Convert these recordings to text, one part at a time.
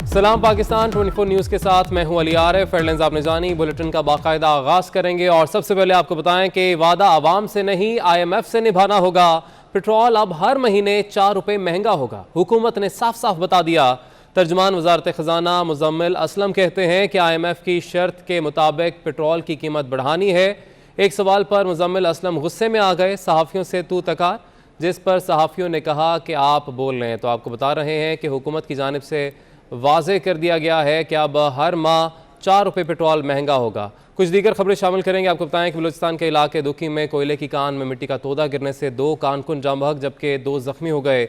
सलाम पाकिस्तान 24 न्यूज़ के साथ मैं हूं अली आरिफ। हेडलाइंस आपने जानी, बुलेटिन का बाकायदा आगाज़ करेंगे और सबसे पहले आपको बताएं कि वादा आवाम से नहीं IMF से निभाना होगा। पेट्रोल अब हर महीने 4 रुपये महंगा होगा, हुकूमत ने साफ साफ बता दिया। तर्जुमान वजारत ख़जाना मुजम्मिल असलम कहते हैं कि IMF की शर्त के मुताबिक पेट्रोल की कीमत बढ़ानी है। एक सवाल पर मुजम्मिल असलम गुस्से में आ गए, सहाफ़ियों से तू तकार, जिस पर सहाफ़ियों ने कहा कि आप बोल रहे हैं। तो आपको बता रहे हैं कि हुकूमत की जानिब से वाज़े कर दिया गया है कि अब हर माह 4 रुपये पेट्रोल महंगा होगा। कुछ दीगर खबरें शामिल करेंगे। आपको बताएं कि बलूचिस्तान के इलाके दुखी में कोयले की कान में मिट्टी का तोदा गिरने से 2 कारकुन जाम बहक जबकि 2 ज़ख्मी हो गए।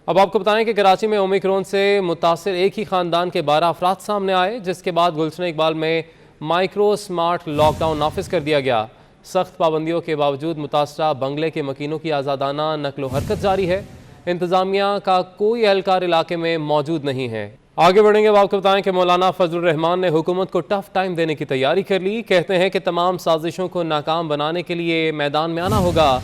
अब आपको बताएं कि कराची में ओमिक्रॉन से मुतासिर एक ही ख़ानदान के 12 अफराद सामने आए, जिसके बाद गुलशन इकबाल में माइक्रो स्मार्ट लॉकडाउन नाफिज कर दिया गया। सख्त पाबंदियों के बावजूद मुतासरा बंगले के मकीनों की आज़ादाना नकलो हरकत जारी है। इंतज़ामिया का कोई एहलकार इलाके में मौजूद नहीं है। आगे बढ़ेंगे। आपको बताएं कि मौलाना फजलुर रहमान ने हुकूमत को टफ टाइम देने की तैयारी कर ली। कहते हैं कि तमाम साजिशों को नाकाम बनाने के लिए मैदान में आना होगा।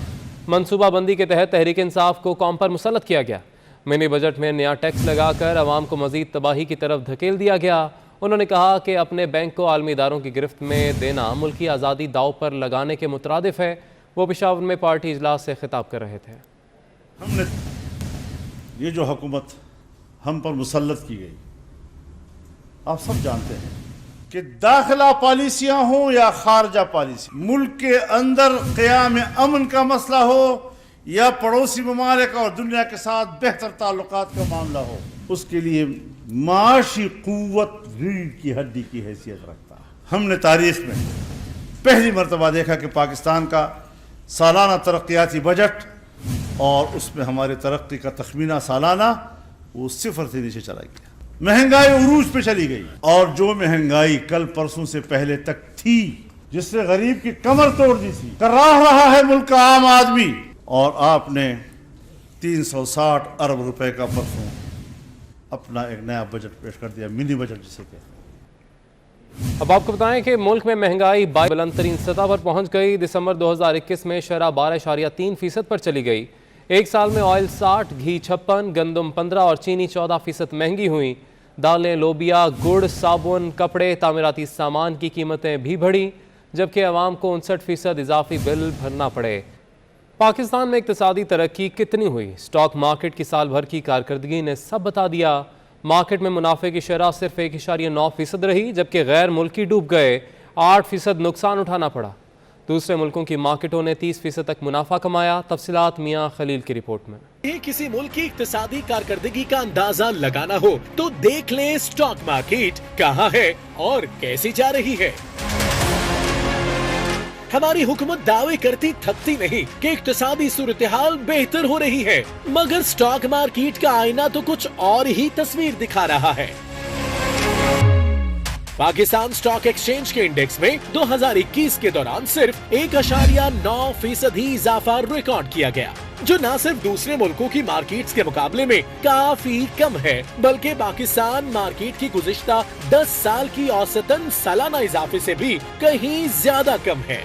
मनसूबाबंदी के तहत तहरीक इंसाफ को कौम पर मुसल्लत किया गया। मिनी बजट में नया टैक्स लगाकर अवाम को मजीद तबाही की तरफ धकेल दिया गया। उन्होंने कहा कि अपने बैंक को आलमी इदारों की गिरफ्त में देना मुल्क की आज़ादी दाव पर लगाने के मुतरादिफ है। वो पेशावर में पार्टी इजलास से खिताब कर रहे थे। हमने ये जो हुकूमत हम पर मुसल्लत की गई, आप सब जानते हैं कि दाखिला पॉलिसियां हों या खारजा पॉलिसी, मुल्क के अंदर क़याम अमन का मसला हो या पड़ोसी ममालिक और दुनिया के साथ बेहतर ताल्लुकात का मामला हो, उसके लिए माशी क़ुव्वत रीढ़ की हड्डी की हैसियत रखता है। हमने तारीख में पहली मरतबा देखा कि पाकिस्तान का सालाना तरक्याती बजट और उसमें हमारे तरक्की का तखमीना सालाना वो 0 से नीचे चला गया। महंगाई उरूज पे चली गई और जो महंगाई कल परसों से पहले तक थी, जिससे गरीब की कमर तोड़ दी थी, कराह रहा है मुल्क का आम आदमी। और आपने 360 अरब रुपए का परसों अपना एक नया बजट पेश कर दिया, मिनी बजट जिसे कहते हैं। अब आपको बताएं कि मुल्क में महंगाई बुलंद तरीन सतह पर पहुंच गई। दिसंबर 2021 में शरह 12.3% पर चली गई। एक साल में ऑयल 60, घी 56, गंदम 15 और चीनी 14% महंगी हुई। दालें, लोबिया, गुड़, साबुन, कपड़े, तामीराती सामान की कीमतें भी बढ़ी, जबकि आवाम को 59% इजाफी बिल भरना पड़े। पाकिस्तान में इक्तिसादी तरक्की कितनी हुई, स्टॉक मार्केट की साल भर की कारकर्दगी ने सब बता दिया। मार्केट में मुनाफे की शरह सिर्फ 1.9% रही, जबकि गैर मुल्की डूब गए। 8% नुकसान उठाना पड़ा। दूसरे मुल्कों की मार्केटों ने 30% तक मुनाफा कमाया। तफसीलात मियां खलील की रिपोर्ट में। किसी मुल्क की इक्तिसादी कारकर्दगी का अंदाजा लगाना हो तो देख लें स्टॉक मार्केट कहाँ है और कैसी जा रही है। हमारी हुकूमत दावे करती थकती नहीं कि इक्तिसादी सूरत-ए-हाल बेहतर हो रही है, मगर स्टॉक मार्केट का आईना तो कुछ और ही तस्वीर दिखा रहा है। पाकिस्तान स्टॉक एक्सचेंज के इंडेक्स में 2021 के दौरान सिर्फ 1.9% ही इजाफा रिकॉर्ड किया गया, जो न सिर्फ दूसरे मुल्कों की मार्केट्स के मुकाबले में काफी कम है, बल्कि पाकिस्तान मार्केट की गुज़िश्ता 10 साल की औसतन सालाना इजाफे से भी कहीं ज्यादा कम है।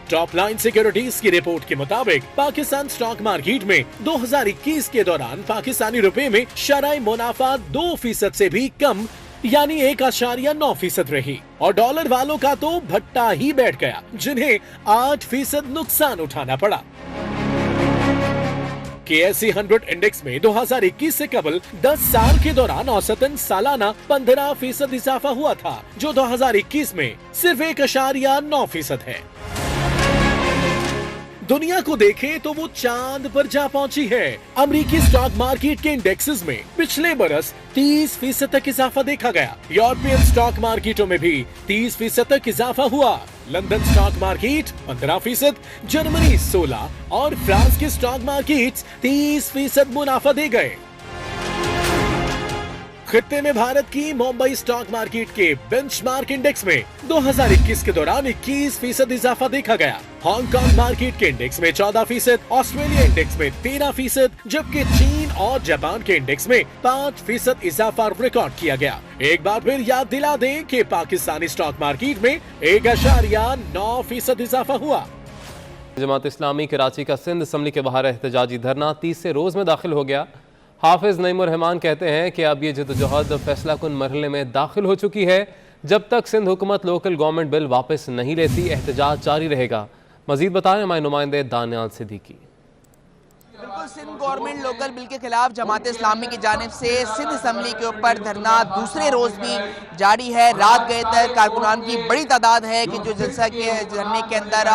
टॉप लाइन सिक्योरिटीज की रिपोर्ट के मुताबिक पाकिस्तान स्टॉक मार्केट में 2021 के दौरान पाकिस्तानी रुपए में शरई मुनाफा 2% से भी कम यानी 1.9% रही और डॉलर वालों का तो भट्टा ही बैठ गया, जिन्हें 8% नुकसान उठाना पड़ा। KSE 100 इंडेक्स में 2021 से कबल 10 साल के दौरान औसतन सालाना 15% इजाफा हुआ था, जो 2021 में सिर्फ 1.9% है। दुनिया को देखें तो वो चांद पर जा पहुंची है। अमेरिकी स्टॉक मार्केट के इंडेक्सेस में पिछले बरस 30% तक इजाफा देखा गया। यूरोपियन स्टॉक मार्केटों में भी 30% तक इजाफा हुआ। लंदन स्टॉक मार्केट 15%, जर्मनी 16% और फ्रांस के स्टॉक मार्केट 30% मुनाफा दे गए। खित्ते में भारत की मुंबई स्टॉक मार्केट के बेंचमार्क इंडेक्स में 2021 के दौरान 21% इजाफा देखा गया। हांगकांग मार्केट के इंडेक्स में 14%, ऑस्ट्रेलिया इंडेक्स में 13%, जबकि चीन और जापान के इंडेक्स में 5% इजाफा रिकॉर्ड किया गया। एक बार फिर याद दिला दें कि पाकिस्तानी स्टॉक मार्केट में 1.9% इजाफा हुआ। जमात इस्लामी कराची का सिंध असम्बली के बाहर एहतजाजी धरना 30 रोज में दाखिल हो गया। हाफिज नईमुर रहमान कहते हैं कि अब ये जद्दोजहद फैसला कुन मरहले में दाखिल हो चुकी है। जब तक सिंध हुकूमत लोकल गवर्नमेंट बिल वापस नहीं लेती एहतजाज जारी रहेगा। मजीद बताएं हमारे नुमाइंदे दानियाल सिद्दीकी। बिल्कुल, सिंध गवर्नमेंट लोकल बिल के खिलाफ जमात इस्लामी की जानिब से सिंध असम्बली के ऊपर धरना दूसरे रोज भी जारी है। रात गए तक कारकुनान की बड़ी तादाद है कि जो जलसा के धरने के अंदर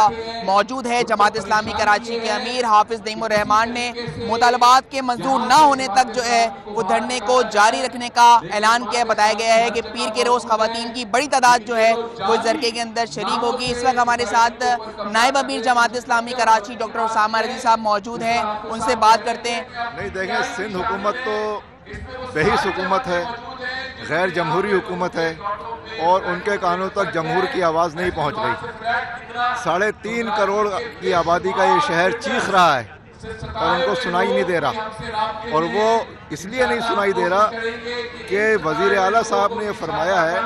मौजूद है। जमात इस्लामी कराची के अमीर हाफिज नईमुर रहमान ने मुतालबात के मंजूर ना होने तक जो है वो धरने को जारी रखने का ऐलान किया। बताया गया है कि पीर के रोज खवातीन की बड़ी तादाद जो है वो इस जरके के अंदर शरीक होगी। इस वक्त हमारे साथ नायब अमीर जमात इस्लामी कराची डॉक्टर उसामा रजी साहब मौजूद हैं, उनसे बात करते हैं। नहीं, देखें, सिंध हुकूमत तो बेहिस हुकूमत है, गैर जमहूरी हुकूमत है और उनके कानून तक जमहूर की आवाज़ नहीं पहुंच रही। 3.5 करोड़ की आबादी का ये शहर चीख रहा है और उनको सुनाई नहीं दे रहा। और वो इसलिए नहीं सुनाई दे रहा कि वज़ीर आला साहब ने ये फरमाया है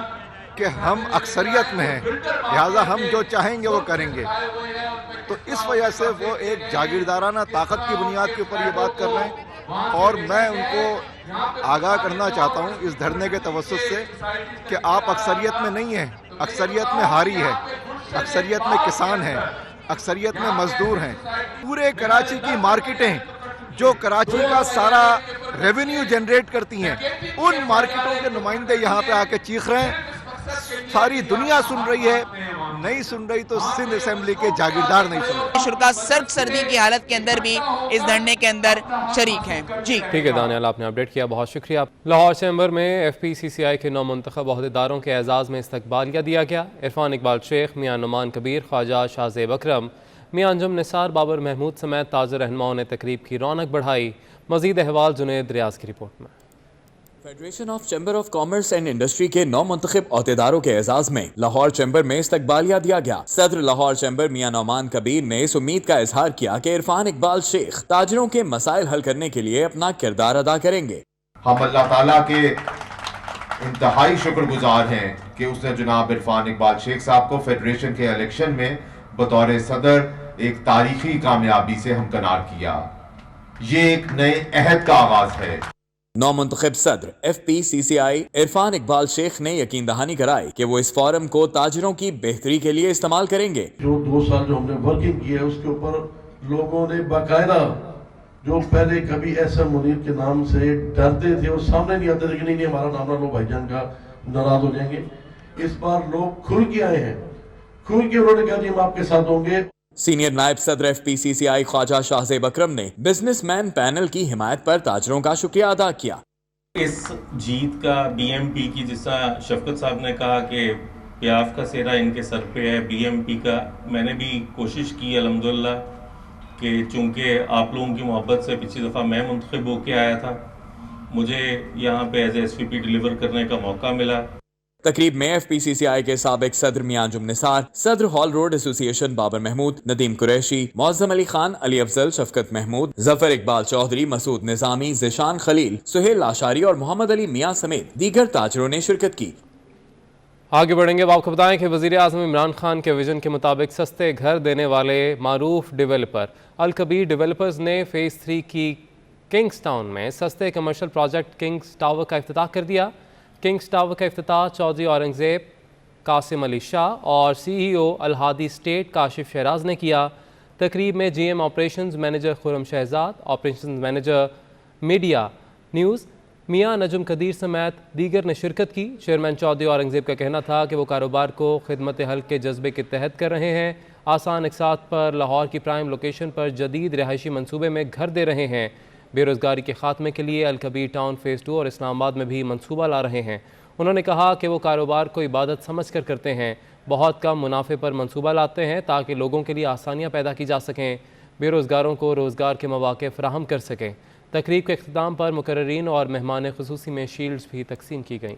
कि हम अक्सरियत में हैं, लिहाजा हम जो चाहेंगे वो करेंगे। तो इस वजह से वो एक जागीरदाराना ताकत की बुनियाद के ऊपर ये बात कर रहे हैं। और मैं उनको आगाह करना चाहता हूँ इस धरने के तवज्जुह से कि आप अक्सरियत में नहीं हैं, अक्सरियत में हारी है, अक्सरियत में किसान हैं, अक्सरियत में मजदूर हैं। पूरे कराची की मार्केटें जो कराची का सारा रेवेन्यू जनरेट करती हैं, उन मार्केटों के नुमाइंदे यहाँ पे आके चीख रहे हैं। सारी दुनिया सुन रही है, नहीं सुन रही तो सिंध असेंबली के जागीरदार नहीं सुन रहे। शुरा सर्द सर्दी की हालत के अंदर भी इस धरने के अंदर शरीक हैं। जी ठीक है दानियाल, आपने अपडेट किया, बहुत शुक्रिया। लाहौर चैम्बर में FPCCI के 9 मुंतखब अहदेदारों के एजाज़ में इस्तकबालिया दिया गया। इरफान इकबाल शेख, मियां नुमान कबीर, ख्वाजा शाहजेब अकरम, मियां अंजुम निसार, बाबर महमूद समेत ताज़ रहनुमाओं ने तकरीब की रौनक बढ़ाई। मजीद अहवाल जुनैद रियाज की रिपोर्ट में। Federation of chamber of commerce and industry के 9 मुंतखब अहदेदारों के एजाज में लाहौर चैम्बर में इस्तकबालिया दिया गया। सदर लाहौर चैम्बर मियां नौमान कबीर ने इस उम्मीद का इजहार किया कि इरफान इकबाल शेख ताजरों के मसाइल हल करने के लिए अपना किरदार अदा करेंगे। हम अल्लाह ताला के इंतहाई शुक्रगुजार हैं कि उसने जनाब इरफान इकबाल शेख साहब को फेडरेशन के इलेक्शन में बतौर सदर एक तारीखी कामयाबी से हमकनार किया। ये एक नए अहद का आगाज है। 9 मुंतखब सदर FPCCI इरफान इकबाल शेख ने यकीन दहानी कराई कि वो इस फोरम को ताजरों की बेहतरी के लिए इस्तेमाल करेंगे। जो 2 साल जो हमने वर्किंग की है उसके ऊपर लोगों ने बाकायदा, जो पहले कभी ऐसा मुनीर के नाम से डरते थे और सामने नहीं आते थे कि नहीं हमारा नाम ना लो, भाईजान का नाराज हो जाएंगे, इस बार लोग खुल के आए हैं, खुल के उन्होंने कहा जी हम आपके साथ होंगे। सीनियर नायब सदर FPCCI ख्वाजा शाहजेब अकरम ने बिजनेसमैन पैनल की हिमायत पर ताजरों का शुक्रिया अदा किया। इस जीत का BMP की, जिसा शफकत साहब ने कहा कि प्याफ का सेहरा इनके सर पे है, BMP का मैंने भी कोशिश की अल्हम्दुलिल्लाह कि चूँकि आप लोगों की मोहब्बत से पिछली दफ़ा मैं मुंतखब होके आया था, मुझे यहाँ पे एज SVP डिलीवर करने का मौका मिला। तकरीब में FPCCI के साबिक सदर मियां Anjum Nisar, Saddar Hall Road Association Babar Mahmood, Nadeem Qureshi, Moazzam Ali Khan, Ali Afzal, Shafqat Mahmood, Zafar Iqbal Chaudhry, Masood Nizami, Zeeshan Khalil, Suhail Ashari और मोहम्मद अली मियां समेत दीगर ताजरों ने शिरकत की। आगे बढ़ेंगे। अब आपको बताएं कि वज़ीर आज़म इमरान खान के विजन के मुताबिक सस्ते घर देने वाले मारूफ डेवलपर अल कबीर डेवलपर्स ने फ़ेज़ 3 की किंग्स टाउन में सस्ते कमर्शियल प्रोजेक्ट किंग्स टावर का इफ्तिताह कर दिया। किंग्स टावर का इफ्तिताह चौधरी औरंगज़ेब, कासिम अली शाह और CEO अलहादी स्टेट काशिफ शहराज ने किया। तकरीब में GM operations manager Khurram Shahzad, operations manager media news Mian Najam Qadeer समेत दीगर ने शिरकत की। चेयरमैन चौधरी औरंगज़ेब का कहना था कि वो कारोबार को खिदमत हल्क के जज्बे के तहत कर रहे हैं। आसान अक़सात पर लाहौर की प्राइम लोकेशन पर जदीद रिहायशी मनसूबे में घर दे रहे हैं। बेरोज़गारी के ख़ात्मे के लिए अल कबीर टाउन फ़ेज़ 2 और इस्लामाबाद में भी मनसूबा ला रहे हैं। उन्होंने कहा कि वो कारोबार को इबादत समझ कर करते हैं, बहुत कम मुनाफे पर मनसूबा लाते हैं ताकि लोगों के लिए आसानियाँ पैदा की जा सकें, बेरोज़गारों को रोज़गार के मौक़े फ़राहम कर सकें। तकरीब के इख्तिताम पर मुकर्ररीन और मेहमान ख़ुसूसी में शील्ड्स भी तकसीम की गईं।